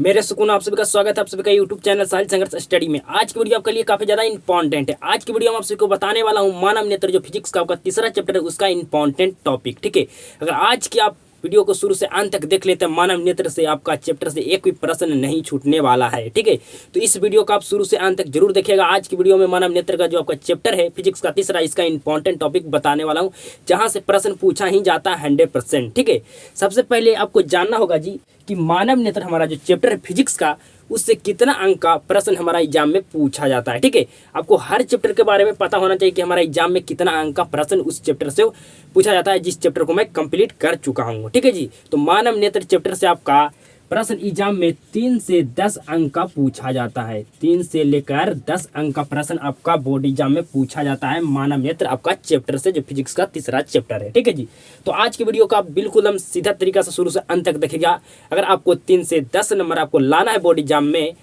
मेरे सुकून आप सभी का स्वागत है आप सभी का यूट्यूब चैनल साहिल संघर्ष स्टडी में। आज की वीडियो आपके लिए काफी ज्यादा इंपॉर्टेंट है। आज की वीडियो में आप सभी को बताने वाला हूं मानव नेत्र जो फिजिक्स का आपका तीसरा चैप्टर है उसका इंपॉर्टेंट टॉपिक। ठीक है, अगर आज की आप वीडियो को शुरू से अंत तक देख लेते हैं मानव नेत्र से आपका चैप्टर से एक भी प्रश्न नहीं छूटने वाला है। ठीक है, तो इस वीडियो को आप शुरू से अंत तक जरूर देखिएगा। आज की वीडियो में मानव नेत्र का जो आपका चैप्टर है फिजिक्स का तीसरा, इसका इंपॉर्टेंट टॉपिक बताने वाला हूँ जहां से प्रश्न पूछा ही जाता है 100%। ठीक है, सबसे पहले आपको जानना होगा जी कि मानव नेत्र हमारा जो चैप्टर है फिजिक्स का उससे कितना अंक का प्रश्न हमारा एग्जाम में पूछा जाता है। ठीक है, आपको हर चैप्टर के बारे में पता होना चाहिए कि हमारा एग्जाम में कितना अंक का प्रश्न उस चैप्टर से पूछा जाता है जिस चैप्टर को मैं कंप्लीट कर चुका हूँ। ठीक है जी, तो मानव नेत्र चैप्टर से आपका प्रश्न एग्जाम में 3 से 10 अंक का पूछा जाता है। 3 से लेकर 10 अंक का प्रश्न आपका बोर्ड एग्जाम में पूछा जाता है मानव नेत्र आपका चैप्टर से जो फिजिक्स का तीसरा चैप्टर है। ठीक है जी, तो आज की वीडियो को आप बिल्कुल हम सीधा तरीका से शुरू से अंत तक देखिएगा। अगर आपको 3 से 10 नंबर आपको लाना है बोर्ड एग्जाम में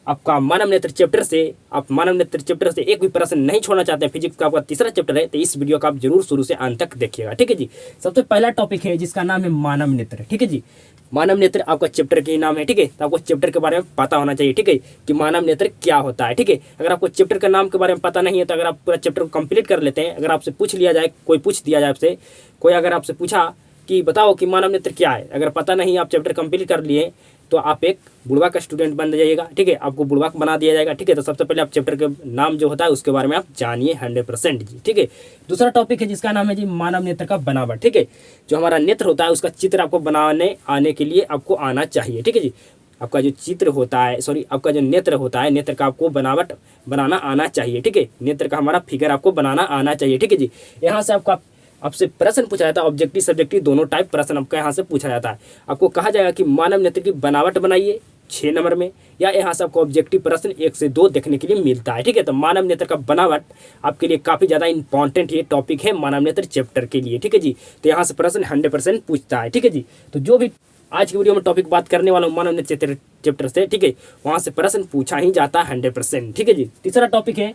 आपका मानव नेत्र चैप्टर से, आप मानव नेत्र चैप्टर से एक भी प्रश्न नहीं छोड़ना चाहते हैं, फिजिक्स का आपका तीसरा चैप्टर है, तो इस वीडियो को आप जरूर शुरू से अंत तक देखिएगा। ठीक है जी, सबसे पहला टॉपिक है जिसका नाम है मानव नेत्र। ठीक है जी, मानव नेत्र आपका चैप्टर के नाम है। ठीक है, तो आपको चैप्टर के बारे में पता होना चाहिए। ठीक है, कि मानव नेत्र क्या होता है। ठीक है, अगर आपको चैप्टर का नाम के बारे में पता नहीं है तो अगर आप पूरा चैप्टर को कंप्लीट कर लेते हैं, अगर आपसे पूछ लिया जाए, कोई पूछ दिया जाए आपसे, कोई अगर आपसे पूछा कि बताओ कि मानव नेत्र क्या है, अगर पता नहीं आप चैप्टर कंप्लीट कर लिए तो आप एक बुड़वा का स्टूडेंट बन जाइएगा। ठीक है, आपको बुड़वा बना दिया जाएगा। ठीक है, तो सबसे पहले आप चैप्टर के नाम जो होता है उसके बारे में आप जानिए 100% जी। ठीक है, दूसरा टॉपिक है जिसका नाम है जी मानव नेत्र का बनावट। ठीक है, जो हमारा नेत्र होता है उसका चित्र आपको बनाने आने के लिए आपको आना चाहिए। ठीक है जी, आपका जो चित्र होता है, सॉरी आपका जो नेत्र होता है, नेत्र का आपको बनावट बनाना आना चाहिए। ठीक है, नेत्र का हमारा फिगर आपको बनाना आना चाहिए। ठीक है जी, यहाँ से आपसे प्रश्न पूछा जाता है, ऑब्जेक्टिव सब्जेक्टिव दोनों टाइप प्रश्न आपका यहाँ से पूछा जाता है। आपको कहा जाएगा कि मानव नेत्र की बनावट बनाइए 6 नंबर में, या यहाँ से आपको ऑब्जेक्टिव प्रश्न 1 से 2 देखने के लिए मिलता है। ठीक है, तो मानव नेत्र का बनावट आपके लिए काफ़ी ज़्यादा इंपॉर्टेंट ये टॉपिक है मानव नेत्र चैप्टर के लिए। ठीक है जी, तो यहाँ से प्रश्न 100% पूछता है। ठीक है जी, तो जो भी आज की वीडियो में टॉपिक बात करने वाला हूँ मानव नेत्र चैप्टर से, ठीक है, वहाँ से प्रश्न पूछा ही जाता है 100%। ठीक है जी, तीसरा टॉपिक है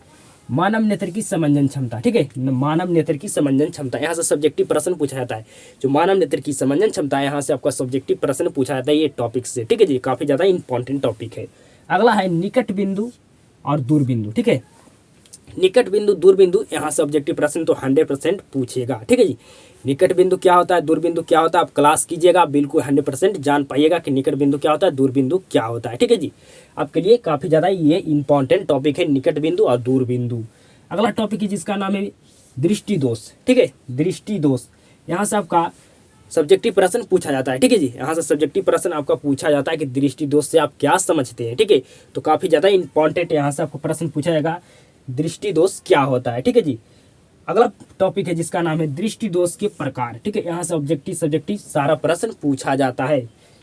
मानव नेत्र की समंजन क्षमता। ठीक है, मानव नेत्र की समंजन क्षमता, यहाँ से सब्जेक्टिव प्रश्न पूछा जाता है। जो मानव नेत्र की समंजन क्षमता है यहाँ से आपका सब्जेक्टिव प्रश्न पूछा जाता है ये टॉपिक से। ठीक है जी, काफ़ी ज़्यादा इंपॉर्टेंट टॉपिक है। अगला है निकट बिंदु और दूर बिंदु। ठीक है, निकट बिंदु दूर बिंदु, यहाँ से ऑब्जेक्टिव प्रश्न तो 100% पूछेगा। ठीक है जी, निकट बिंदु क्या होता है, दूर बिंदु क्या होता है, आप क्लास कीजिएगा, बिल्कुल 100% जान पाइएगा कि निकट बिंदु क्या होता है, दूर बिंदु क्या होता है। ठीक है जी, आपके लिए काफ़ी ज़्यादा ये इंपॉर्टेंट टॉपिक है निकट बिंदु और दूर बिंदु। अगला टॉपिक है जिसका नाम है दृष्टि दोष। ठीक है, दृष्टि दोष, यहाँ से आपका सब्जेक्टिव प्रश्न पूछा जाता है। ठीक है जी, यहाँ से सब्जेक्टिव प्रश्न आपका पूछा जाता है कि दृष्टि दोष से आप क्या समझते हैं। ठीक है, तो काफ़ी ज़्यादा इंपॉर्टेंट यहाँ से आपको प्रश्न पूछा जाएगा दृष्टि दोष क्या होता है। ठीक है जी, अगला टॉपिक है जिसका नाम है दृष्टि दोष के प्रकार। ठीक है, यहाँ से ऑब्जेक्टिव सब्जेक्टिव सारा प्रश्न पूछा जाता है।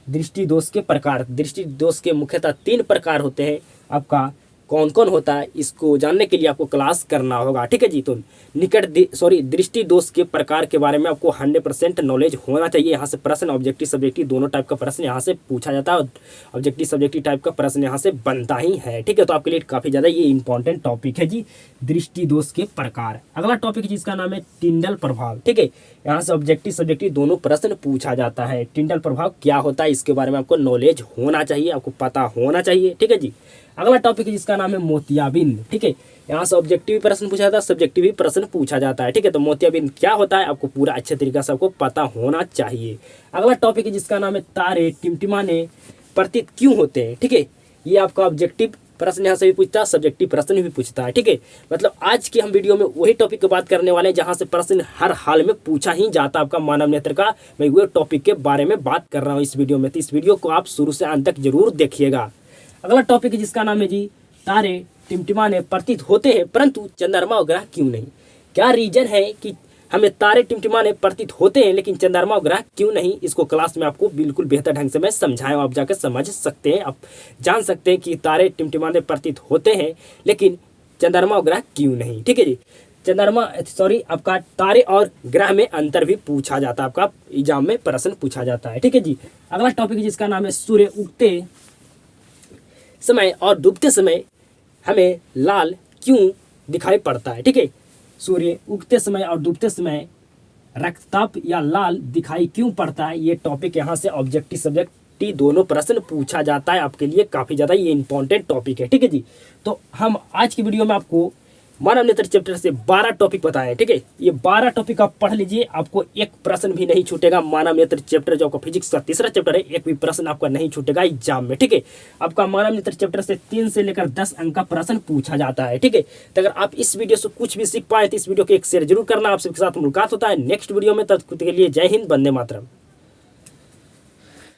दृष्टि दोष के प्रकार, दृष्टि दोष के मुख्यतः 3 प्रकार होते हैं। आपका कौन कौन होता है इसको जानने के लिए आपको क्लास करना होगा। ठीक है जी, तो दृष्टि दोष के प्रकार के बारे में आपको 100% नॉलेज होना चाहिए। यहाँ से प्रश्न ऑब्जेक्टिव सब्जेक्टिव दोनों टाइप का प्रश्न यहाँ से पूछा जाता है और ऑब्जेक्टिव सब्जेक्टिव टाइप का प्रश्न यहाँ से बनता ही है। ठीक है, तो आपके लिए काफ़ी ज़्यादा ये इंपॉर्टेंट टॉपिक है जी, दृष्टि दोष के प्रकार। अगला टॉपिक जिसका नाम है टिंडल प्रभाव। ठीक है, यहाँ से ऑब्जेक्टिव सब्जेक्टिव दोनों प्रश्न पूछा जाता है। टिंडल प्रभाव क्या होता है इसके बारे में आपको नॉलेज होना चाहिए, आपको पता होना चाहिए। ठीक है जी, अगला टॉपिक है जिसका नाम है मोतियाबिंद। ठीक है, यहाँ से ऑब्जेक्टिव प्रश्न पूछा जाता है, सब्जेक्टिव प्रश्न पूछा जाता है। ठीक है, तो मोतियाबिंद क्या होता है आपको पूरा अच्छे तरीके से आपको पता होना चाहिए। अगला टॉपिक है जिसका नाम है तारे टिमटिमाने प्रतीत क्यों होते हैं। ठीक है, ये आपका ऑब्जेक्टिव प्रश्न यहाँ से भी पूछता है, सब्जेक्टिव प्रश्न भी पूछता है। ठीक है, मतलब आज की हम वीडियो में वही टॉपिक की बात करने वाले हैं जहाँ से प्रश्न हर हाल में पूछा ही जाता है आपका मानव नेत्र का। मैं वही टॉपिक के बारे में बात कर रहा हूँ इस वीडियो में, तो इस वीडियो को आप शुरू से अंत तक जरूर देखिएगा। अगला टॉपिक है जिसका नाम है जी तारे टिमटिमाने प्रतीत होते हैं परंतु चंद्रमा और ग्रह क्यों नहीं। क्या रीजन है कि हमें तारे टिमटिमाने प्रतीत होते हैं लेकिन चंद्रमा और ग्रह क्यों नहीं, इसको क्लास में आपको बिल्कुल बेहतर ढंग से मैं समझाया, आप जाकर समझ सकते हैं, आप जान सकते हैं कि तारे टिमटिमाने प्रतीत होते हैं लेकिन चंद्रमा और ग्रह क्यों नहीं। ठीक है जी, आपका तारे और ग्रह में अंतर भी पूछा जाता है, आपका एग्जाम में प्रश्न पूछा जाता है। ठीक है जी, अगला टॉपिक जिसका नाम है सूर्य उगते समय और डूबते समय हमें लाल क्यों दिखाई पड़ता है। ठीक है, सूर्य उगते समय और डूबते समय रक्तताप या लाल दिखाई क्यों पड़ता है, ये टॉपिक यहाँ से ऑब्जेक्टिव सब्जेक्ट 50 दोनों प्रश्न पूछा जाता है आपके लिए। काफ़ी ज़्यादा ये इंपॉर्टेंट टॉपिक है, ठीक है जी। तो हम आज की वीडियो में आपको मानव नेत्र चैप्टर से 12 टॉपिक बताएं, ठीक है। ये 12 टॉपिक आप पढ़ लीजिए, आपको एक प्रश्न भी नहीं छूटेगा। मानव नेत्र चैप्टर जो आपका फिजिक्स का तीसरा चैप्टर है, एक भी प्रश्न आपका नहीं छूटेगा एग्जाम में, ठीक है। आपका मानव नेत्र चैप्टर से 3 से लेकर 10 अंक का प्रश्न पूछा जाता है, ठीक है। तो अगर आप इस वीडियो से कुछ भी सीख पाए तो इस वीडियो को एक शेयर जरूर करना। आप सबके साथ मुलाकात होता है नेक्स्ट वीडियो में, तब तक के लिए जय हिंद, वंदे मातरम।